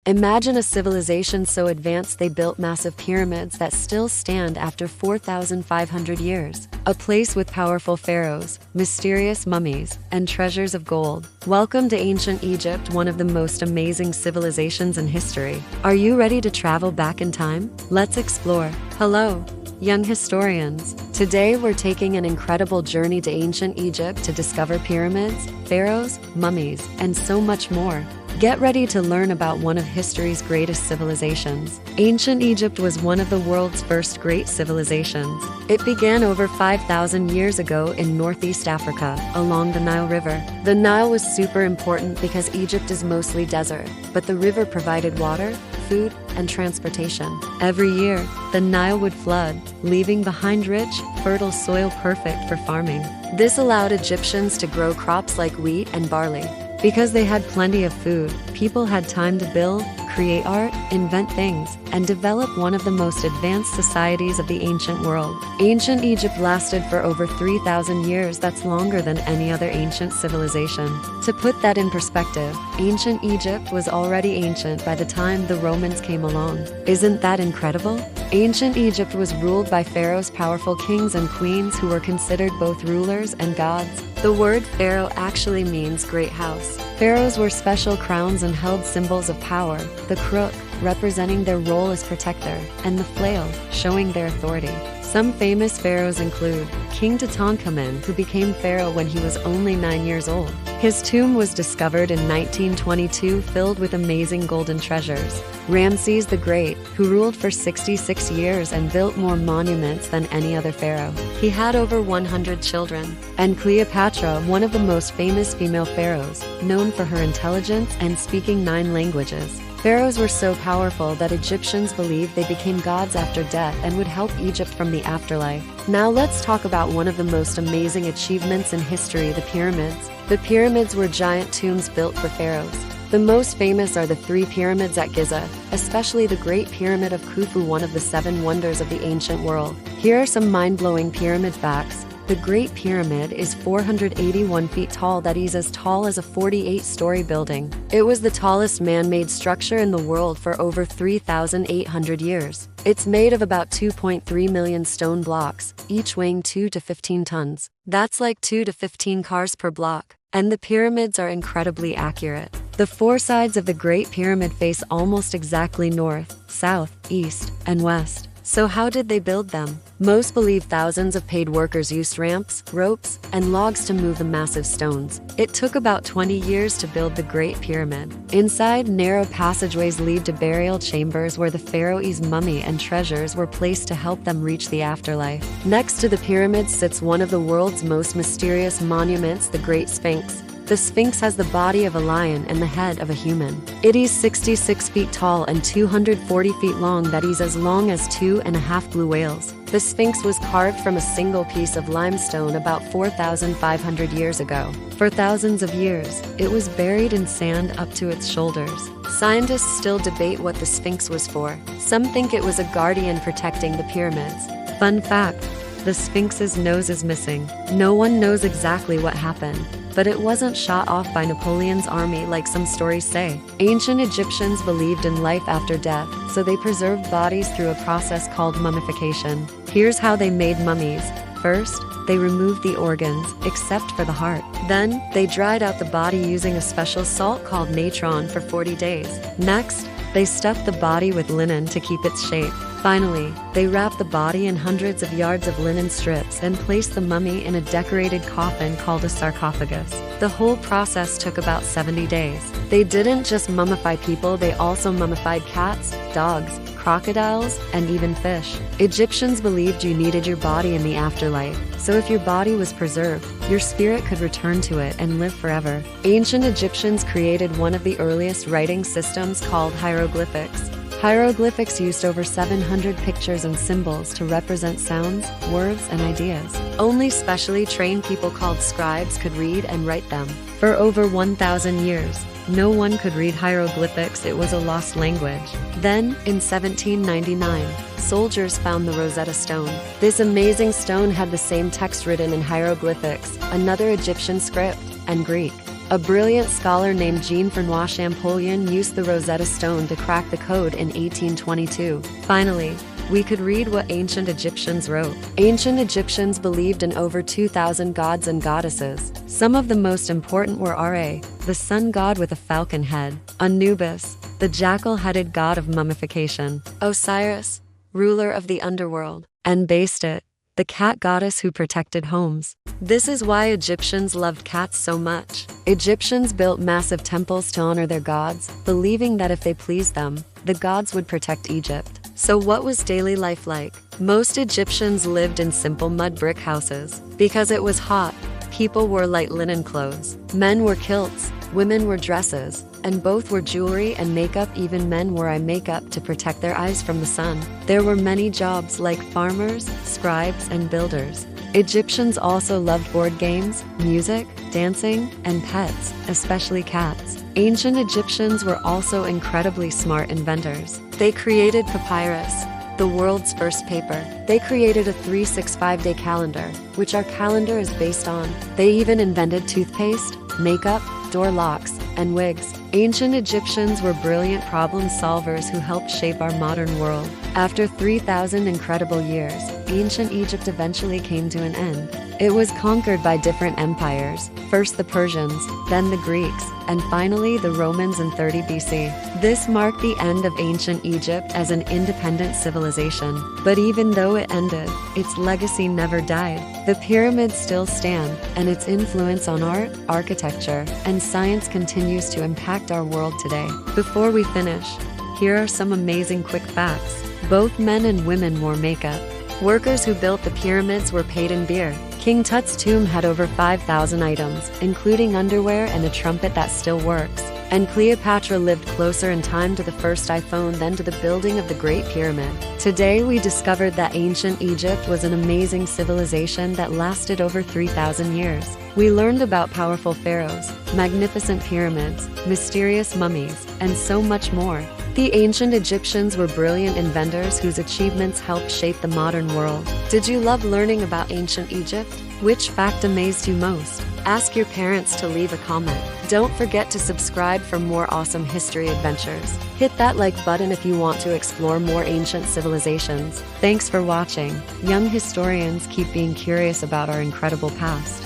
Imagine a civilization so advanced they built massive pyramids that still stand after 4,500 years. A place with powerful pharaohs, mysterious mummies, and treasures of gold. Welcome to ancient Egypt, one of the most amazing civilizations in history. Are you ready to travel back in time? Let's explore. Hello, young historians. Today we're taking an incredible journey to ancient Egypt to discover pyramids, pharaohs, mummies, and so much more. Get ready to learn about one of history's greatest civilizations. Ancient Egypt was one of the world's first great civilizations. It began over 5,000 years ago in northeast Africa, along the Nile River. The Nile was super important because Egypt is mostly desert, but the river provided water, food, and transportation. Every year, the Nile would flood, leaving behind rich, fertile soil perfect for farming. This allowed Egyptians to grow crops like wheat and barley. Because they had plenty of food, people had time to build, create art, invent things, and develop one of the most advanced societies of the ancient world. Ancient Egypt lasted for over 3,000 years. That's longer than any other ancient civilization. To put that in perspective, ancient Egypt was already ancient by the time the Romans came along. Isn't that incredible? Ancient Egypt was ruled by pharaohs, powerful kings and queens who were considered both rulers and gods. The word pharaoh actually means great house. Pharaohs wore special crowns and held symbols of power, the crook representing their role as protector, and the flail showing their authority. Some famous pharaohs include King Tutankhamun, who became pharaoh when he was only 9 years old. His tomb was discovered in 1922, filled with amazing golden treasures. Ramses the Great, who ruled for 66 years and built more monuments than any other pharaoh. He had over 100 children. And Cleopatra, one of the most famous female pharaohs, known for her intelligence and speaking 9 languages. Pharaohs were so powerful that Egyptians believed they became gods after death and would help Egypt from the afterlife. Now let's talk about one of the most amazing achievements in history, the pyramids. The pyramids were giant tombs built for pharaohs. The most famous are the 3 pyramids at Giza, especially the Great Pyramid of Khufu, one of the 7 wonders of the ancient world. Here are some mind-blowing pyramid facts. The Great Pyramid is 481 feet tall, that is as tall as a 48-story building. It was the tallest man-made structure in the world for over 3,800 years. It's made of about 2.3 million stone blocks, each weighing 2 to 15 tons. That's like 2 to 15 cars per block. And the pyramids are incredibly accurate. The 4 sides of the Great Pyramid face almost exactly north, south, east, and west. So how did they build them? Most believe thousands of paid workers used ramps, ropes, and logs to move the massive stones. It took about 20 years to build the Great Pyramid. Inside, narrow passageways lead to burial chambers where the pharaoh's mummy and treasures were placed to help them reach the afterlife. Next to the pyramids sits one of the world's most mysterious monuments, the Great Sphinx. The Sphinx has the body of a lion and the head of a human. It is 66 feet tall and 240 feet long, that is as long as 2.5 blue whales. The Sphinx was carved from a single piece of limestone about 4,500 years ago. For thousands of years, it was buried in sand up to its shoulders. Scientists still debate what the Sphinx was for. Some think it was a guardian protecting the pyramids. Fun fact: the Sphinx's nose is missing. No one knows exactly what happened, but it wasn't shot off by Napoleon's army like some stories say. Ancient Egyptians believed in life after death, so they preserved bodies through a process called mummification. Here's how they made mummies. First, they removed the organs, except for the heart. Then, they dried out the body using a special salt called natron for 40 days. Next, they stuffed the body with linen to keep its shape. Finally, they wrapped the body in hundreds of yards of linen strips and placed the mummy in a decorated coffin called a sarcophagus. The whole process took about 70 days. They didn't just mummify people, they also mummified cats, dogs, crocodiles, and even fish. Egyptians believed you needed your body in the afterlife, so if your body was preserved, your spirit could return to it and live forever. Ancient Egyptians created one of the earliest writing systems called hieroglyphics. Hieroglyphics used over 700 pictures and symbols to represent sounds, words, and ideas. Only specially trained people called scribes could read and write them. For over 1,000 years, no one could read hieroglyphics, it was a lost language. Then, in 1799, soldiers found the Rosetta Stone. This amazing stone had the same text written in hieroglyphics, another Egyptian script, and Greek. A brilliant scholar named Jean-François Champollion used the Rosetta Stone to crack the code in 1822. Finally, we could read what ancient Egyptians wrote. Ancient Egyptians believed in over 2,000 gods and goddesses. Some of the most important were Ra, the sun god with a falcon head; Anubis, the jackal-headed god of mummification; Osiris, ruler of the underworld; and Bastet, the cat goddess who protected homes. This is why Egyptians loved cats so much. Egyptians built massive temples to honor their gods, believing that if they pleased them, the gods would protect Egypt. So what was daily life like? Most Egyptians lived in simple mud brick houses. Because it was hot, people wore light linen clothes. Men wore kilts, women wore dresses, and both wore jewelry and makeup. Even men wore eye makeup to protect their eyes from the sun. There were many jobs like farmers, scribes, and builders. Egyptians also loved board games, music, dancing, and pets, especially cats. Ancient Egyptians were also incredibly smart inventors. They created papyrus, the world's first paper. They created a 365-day calendar, which our calendar is based on. They even invented toothpaste, makeup, door locks, and wigs. Ancient Egyptians were brilliant problem solvers who helped shape our modern world. After 3,000 incredible years, ancient Egypt eventually came to an end. It was conquered by different empires, first the Persians, then the Greeks, and finally the Romans in 30 BC. This marked the end of ancient Egypt as an independent civilization. But even though it ended, its legacy never died. The pyramids still stand, and its influence on art, architecture, and science continues to impact our world today. Before we finish, here are some amazing quick facts. Both men and women wore makeup. Workers who built the pyramids were paid in beer. King Tut's tomb had over 5,000 items, including underwear and a trumpet that still works. And Cleopatra lived closer in time to the first iPhone than to the building of the Great Pyramid. Today we discovered that ancient Egypt was an amazing civilization that lasted over 3,000 years. We learned about powerful pharaohs, magnificent pyramids, mysterious mummies, and so much more. The ancient Egyptians were brilliant inventors whose achievements helped shape the modern world. Did you love learning about ancient Egypt? Which fact amazed you most? Ask your parents to leave a comment. Don't forget to subscribe for more awesome history adventures. Hit that like button if you want to explore more ancient civilizations. Thanks for watching. Young historians keep being curious about our incredible past.